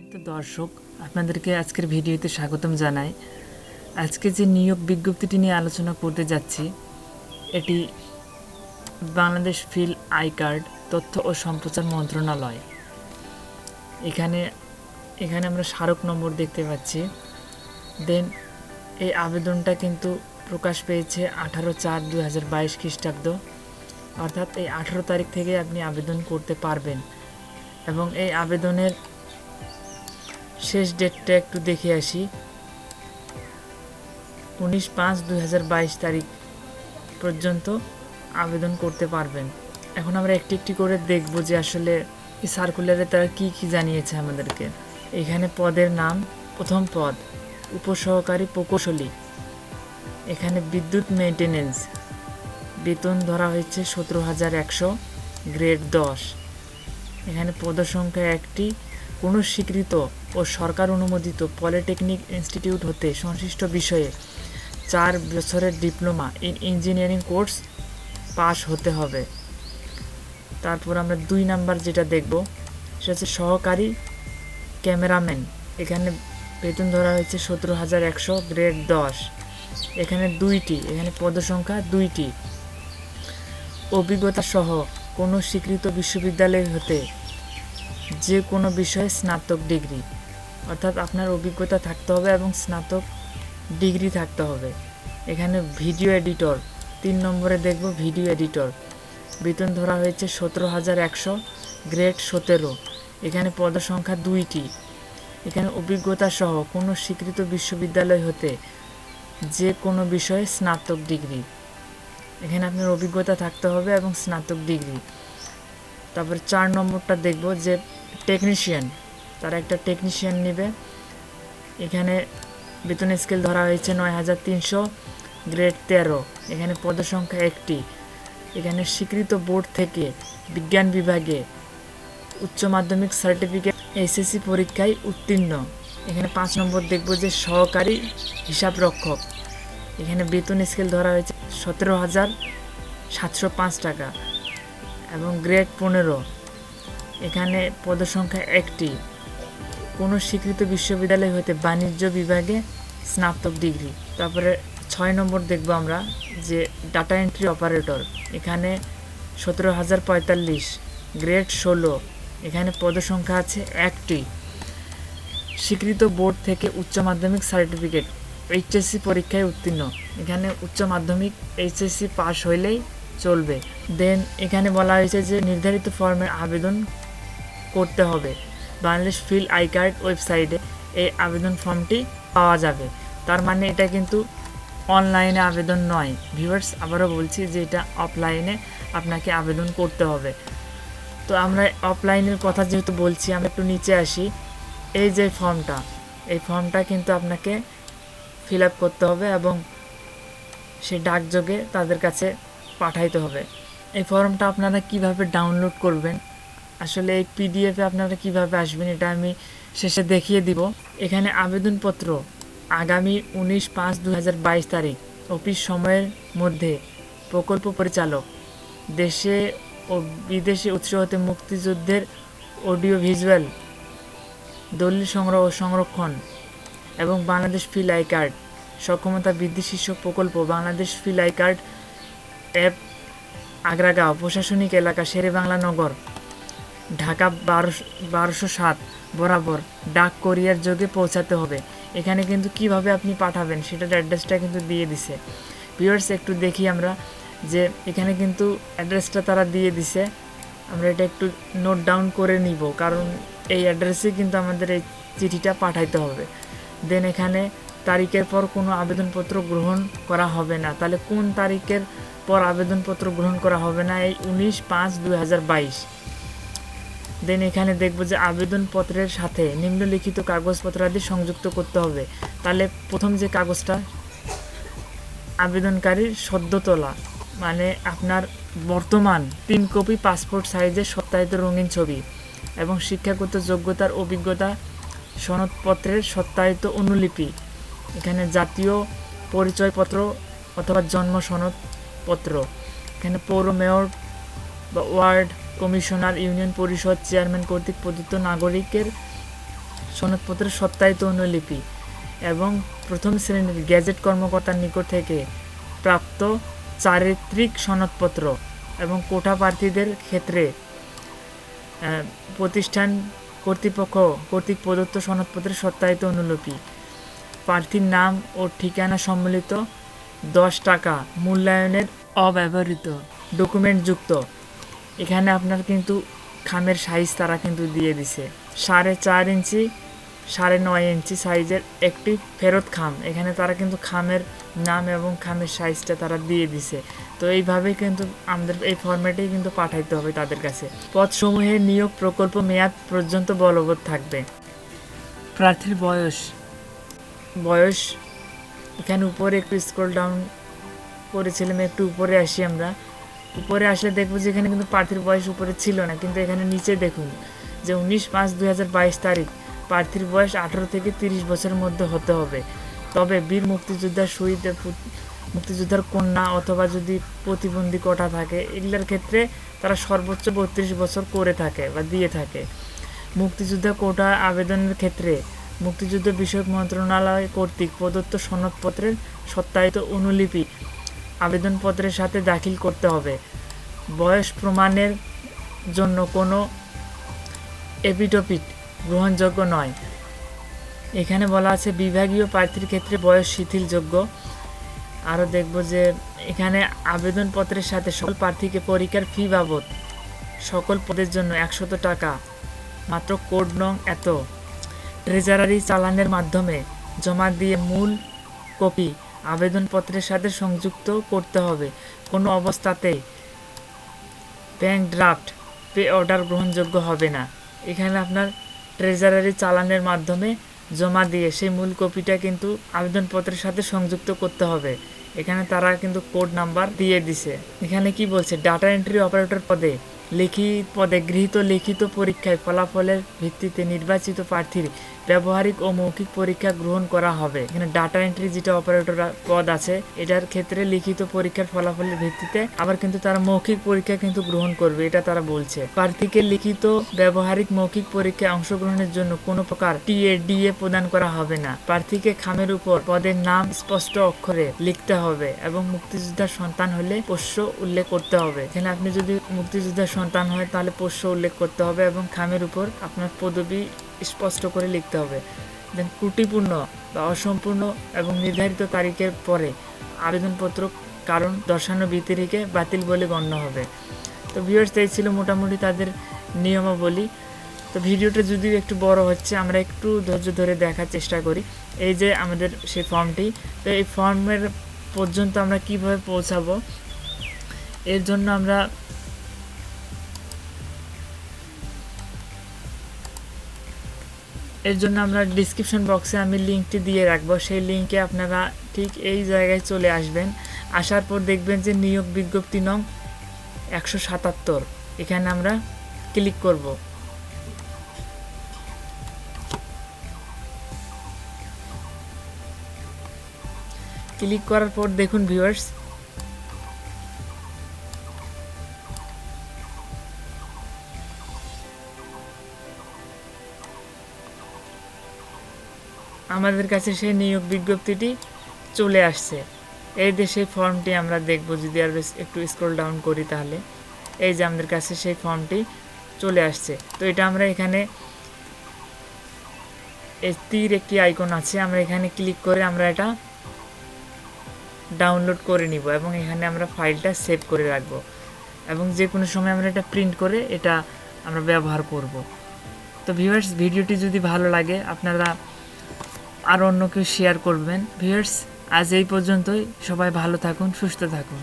সম্মানিত দর্শক, আপনাদেরকে আজকের ভিডিওতে স্বাগতম জানাই। আজকে যে নিয়োগ বিজ্ঞপ্তিটি নিয়ে আলোচনা করতে যাচ্ছি, এটি বাংলাদেশ ফিল্ড আই কার্ড তথ্য ও সম্প্রচার মন্ত্রণালয়। এখানে আমরা স্মারক নম্বর দেখতে পাচ্ছি। দেন এই আবেদনটা কিন্তু প্রকাশ পেয়েছে 18/4/2022 খ্রিস্টাব্দ, অর্থাৎ এই 18 তারিখ থেকে আপনি আবেদন করতে পারবেন। এবং এই আবেদনের শেষ ডেটটা একটু দেখে আসি, 19/5/2022 তারিখ পর্যন্ত আবেদন করতে পারবেন। এখন আমরা একটি একটি করে দেখব যে আসলে এই সার্কুলারে তারা কি কি জানিয়েছে আমাদেরকে। এখানে পদের নাম, প্রথম পদ উপসহকারী প্রকৌশলী। এখানে বিদ্যুৎ মেইনটেনেন্স, বেতন ধরা হয়েছে 17,100, গ্রেড 10। এখানে পদসংখ্যা 1টি। কোনো স্বীকৃত ও সরকার অনুমোদিত পলিটেকনিক ইনস্টিটিউট হতে সংশ্লিষ্ট বিষয়ে 4 বছরের diploma in engineering course pass হতে হবে। তারপর আমরা 2 নাম্বার যেটা দেখব সেটা হচ্ছে সহকারী ক্যামেরাম্যান। এখানে বেতন ধরা হয়েছে 17,100, গ্রেড 10। এখানে 2টি, এখানে পদসংখ্যা 2টি। অভিজ্ঞতা সহ কোনো স্বীকৃত বিশ্ববিদ্যালয় হতে যে কোনো বিষয়ে স্নাতক ডিগ্রি, অর্থাৎ আপনার অভিজ্ঞতা থাকতে হবে এবং স্নাতক ডিগ্রি থাকতে হবে। এখানে ভিডিও এডিটর, 3 নম্বরে দেখব ভিডিও এডিটর। বেতন ধরা হয়েছে 17,100, গ্রেড 17। এখানে পদসংখ্যা 2টি। এখানে অভিজ্ঞতা সহ কোনো স্বীকৃত বিশ্ববিদ্যালয় হতে যে কোনো বিষয়ে স্নাতক ডিগ্রি। এখানে আপনার অভিজ্ঞতা থাকতে হবে এবং স্নাতক ডিগ্রি। তারপর 4 নম্বরটা দেখব যে টেকনিশিয়ান, তারা একটা টেকনিশিয়ান নেবে। এখানে বেতন স্কেল ধরা হয়েছে 9,300, গ্রেড 13। এখানে পদসংখ্যা 1টি। এখানে স্বীকৃত বোর্ড থেকে বিজ্ঞান বিভাগে উচ্চ মাধ্যমিক সার্টিফিকেট এসএসসি পরীক্ষায় উত্তীর্ণ। এখানে 5 নম্বর দেখব যে সহকারী হিসাবরক্ষক। এখানে বেতন স্কেল ধরা হয়েছে 17,705 টাকা এবং গ্রেড 15। এখানে পদসংখ্যা 1টি। কোনো স্বীকৃত বিশ্ববিদ্যালয় হতে বাণিজ্য বিভাগে স্নাতক ডিগ্রি। তারপরে 6 নম্বর দেখব আমরা যে ডাটা এন্ট্রি অপারেটর। এখানে 17,045, গ্রেড 16। এখানে পদসংখ্যা আছে 1টি। স্বীকৃত বোর্ড থেকে উচ্চ মাধ্যমিক সার্টিফিকেট এইচএসসি পরীক্ষায় উত্তীর্ণ। এখানে উচ্চ মাধ্যমিক এইচএসসি পাস হইলেই চলবে। দেন এখানে বলা হয়েছে যে নির্ধারিত ফর্মে আবেদন করতে হবে। বাংলাদেশ ফিল্ড আই কার্ড ওয়েবসাইটে এই আবেদন ফর্মটি পাওয়া যাবে। তার মানে এটা কিন্তু অনলাইনে আবেদন নয় ভিউয়ার্স, আবারও বলছি যে এটা অফলাইনে আপনাকে আবেদন করতে হবে। তো আমরা অফলাইনের কথা যেহেতু বলছি, আমরা একটু নিচে আসি। এই যে ফর্মটা, এই ফর্মটা কিন্তু আপনাকে ফিল আপ করতে হবে এবং সেই ডাকযোগে তাদের কাছে পাঠাইতে হবে। এই ফর্মটা আপনারা কিভাবে ডাউনলোড করবেন, আসলে এই পিডিএফে আপনারা কিভাবে আসবেন, এটা আমি শেষে দেখিয়ে দিব। এখানে আবেদনপত্র আগামী 19/5/2022 তারিখ অফিস সময়ের মধ্যে প্রকল্প পরিচালক, দেশে ও বিদেশে উৎস হতে মুক্তিযুদ্ধের অডিও ভিজুয়াল দলিল সংগ্রহ ও সংরক্ষণ এবং বাংলাদেশ ফিল্ড আই কার্ড সক্ষমতা বৃদ্ধি শীর্ষক প্রকল্প, Bangladesh field I card app, Agargaon প্রশাসনিক এলাকা, শেরেবাংলা নগর, ঢাকা 1207 বরাবর ডাক কোরিয়ার যোগে পৌঁছাতে হবে। এখানে কিন্তু কিভাবে আপনি পাঠাবেন সেটার অ্যাড্রেসটা কিন্তু দিয়ে দিছে। ভিউয়ার্স একটু দেখি আমরা যে এখানে কিন্তু অ্যাড্রেসটা তারা দিয়ে দিছে। আমরা এটা একটু নোট ডাউন করে নিব, কারণ এই অ্যাড্রেসে কিন্তু আমাদের এই চিঠিটা পাঠাইতে হবে। দেন এখানে তারিখের পর কোনো আবেদনপত্র গ্রহণ করা হবে না। তাহলে কোন তারিখের পর আবেদনপত্র গ্রহণ করা হবে না? এই 19/5/2022। দেন এখানে দেখব যে আবেদনপত্রের সাথে নিম্নলিখিত কাগজপত্রাদি সংযুক্ত করতে হবে। তাহলে প্রথম যে কাগজটা, আবেদনকারীর সদ্য তোলা, মানে আপনার বর্তমান 3 কপি পাসপোর্ট সাইজের সত্যায়িত রঙিন ছবি এবং শিক্ষাগত যোগ্যতার অভিজ্ঞতা সনদপত্রের সত্যায়িত অনুলিপি। এখানে জাতীয় পরিচয়পত্র অথবা জন্ম সনদপত্র। এখানে পৌর মেয়র বা ওয়ার্ড কমিশনার, ইউনিয়ন পরিষদ চেয়ারম্যান কর্তৃক প্রদত্ত নাগরিকের সনদপত্রের সত্যায়িত অনুলিপি এবং প্রথম শ্রেণীর গেজেট কর্মকর্তার নিকট থেকে প্রাপ্ত চারিত্রিক সনদপত্র এবং কোটা প্রার্থীদের ক্ষেত্রে প্রতিষ্ঠান কর্তৃপক্ষ কর্তৃক প্রদত্ত সনদপত্রের সত্যায়িত অনুলিপি, প্রার্থীর নাম ও ঠিকানা সম্মিলিত 10 টাকা মূল্যায়নের অব্যবহৃত ডকুমেন্ট যুক্ত। এখানে আপনার কিন্তু খামের সাইজ তারা কিন্তু দিয়ে দিছে 4.5 ইঞ্চি 9.5 ইঞ্চি সাইজের একটি ফেরত খাম। এখানে তারা কিন্তু খামের নাম এবং খামের সাইজটা তারা দিয়ে দিছে। তো এইভাবে কিন্তু আমাদের এই ফরম্যাটেই কিন্তু পাঠাইতে হবে তাদের কাছে। পদসমূহের নিয়োগ প্রকল্প মেয়াদ পর্যন্ত বলবৎ থাকবে। প্রার্থীর বয়স এখানে উপরে একটু স্ক্রল ডাউন করেছিলাম, একটু উপরে আসি। আমরা উপরে আসলে দেখবো যে এখানে কিন্তু প্রার্থীর বয়স উপরে ছিল না, কিন্তু এখানে নিচে দেখুন যে 19/5/2022 তারিখ প্রার্থীর বয়স 18 থেকে 30 বছরের মধ্যে হতে হবে। তবে বীর মুক্তিযোদ্ধার শহীদ মুক্তিযোদ্ধার কন্যা অথবা যদি প্রতিবন্ধী কোটা থাকে এগুলোর ক্ষেত্রে তারা সর্বোচ্চ 32 বছর করে থাকে বা দিয়ে থাকে। মুক্তিযোদ্ধা কোটা আবেদনের ক্ষেত্রে মুক্তিযুদ্ধ বিষয়ক মন্ত্রণালয় কর্তৃক প্রদত্ত সনদপত্রের সত্যায়িত অনুলিপি আবেদনপত্রের সাথে দাখিল করতে হবে। বয়স প্রমাণের জন্য কোনো এপিডোপিট গ্রহণযোগ্য নয়। এখানে বলা আছে বিভাগীয় প্রার্থীর ক্ষেত্রে বয়স শিথিলযোগ্য। আরও দেখব যে এখানে আবেদনপত্রের সাথে সকল প্রার্থীকে পরীক্ষার ফি বাবদ সকল পদের জন্য 100 টাকা মাত্র কোড নং এত ট্রেজারারি চালানের মাধ্যমে জমা দিয়ে মূল কপি আবেদনপত্রের সাথে সংযুক্ত করতে হবে। কোনো অবস্থাতেই ব্যাংক ড্রাফট পে অর্ডার গ্রহণযোগ্য হবে না। এখানে আপনার ট্রেজারারি চালানের মাধ্যমে জমা দিয়ে সেই মূল কপিটা কিন্তু আবেদনপত্রের সাথে সংযুক্ত করতে হবে। এখানে তারা কিন্তু কোড নাম্বার দিয়ে দিছে। এখানে কি বলছে, ডাটা এন্ট্রি অপারেটর পদে গৃহীত লিখিত পরীক্ষায় ফলাফলের ভিত্তিতে নির্বাচিত প্রার্থীর ব্যবহারিক ও মৌখিক পরীক্ষা গ্রহণ করা হবে। এখানে ডাটা এন্ট্রি যেটা অপারেটর পদ আছে এটার ক্ষেত্রে লিখিত পরীক্ষার ফলাফলের ভিত্তিতে আবার কিন্তু তারা মৌখিক পরীক্ষা কিন্তু গ্রহণ করবে, এটা তারা বলছে। প্রার্থীকে লিখিত ব্যবহারিক মৌখিক পরীক্ষায় অংশগ্রহণের জন্য কোনো প্রকার টিএ প্রদান করা হবে না। প্রার্থীকে খামের উপর পদের নাম স্পষ্ট অক্ষরে লিখতে হবে এবং মুক্তিযোদ্ধার সন্তান হলে পোষ্য উল্লেখ করতে হবে। এখানে আপনি যদি মুক্তিযোদ্ধার সন্তান হয় তাহলে পোষ্য উল্লেখ করতে হবে এবং খামের উপর আপনার পদবি স্পষ্ট করে লিখতে হবে। দেন ত্রুটিপূর্ণ বা অসম্পূর্ণ এবং নির্ধারিত তারিখের পরে আবেদনপত্র কারণ দর্শানো ব্যতিরেকে বাতিল বলে গণ্য হবে। তো ভিউয়ার্স, এই ছিল মোটামুটি তাদের নিয়মাবলী। তো ভিডিওটা যদিও একটু বড় হচ্ছে, আমরা একটু ধৈর্য ধরে দেখার চেষ্টা করি। এই যে আমাদের সেই ফর্মটি, তো এই ফর্মের পর্যন্ত আমরা কিভাবে পৌঁছাবো, এর জন্য আমরা ডিসক্রিপশন বক্সে আমি লিঙ্কটি দিয়ে রাখবো। সেই লিঙ্কে আপনারা ঠিক এই জায়গায় চলে আসবেন। আসার পর দেখবেন যে নিয়োগ বিজ্ঞপ্তি নং 177, এখানে আমরা ক্লিক করব। ক্লিক করার পর দেখুন ভিউয়ার্স, আমাদের কাছে সেই নিয়োগ বিজ্ঞপ্তিটি চলে আসছে। এই যে সেই ফর্মটি আমরা দেখব, যদি আর একটু স্ক্রল ডাউন করি তাহলে এই যে আমাদের কাছে সেই ফর্মটি চলে আসছে। তো এটা আমরা এখানে তীর একটি আইকন আছে, আমরা এখানে ক্লিক করে আমরা এটা ডাউনলোড করে নিব এবং এখানে আমরা ফাইলটা সেভ করে রাখব এবং যে কোনো সময় আমরা এটা প্রিন্ট করে এটা আমরা ব্যবহার করব। তো ভিউয়ার্স, ভিডিওটি যদি ভালো লাগে আপনারা আর অন্য কেউ শেয়ার করবেন। ভিউয়ার্স, আজ এই পর্যন্তই। সবাই ভালো থাকুন, সুস্থ থাকুন।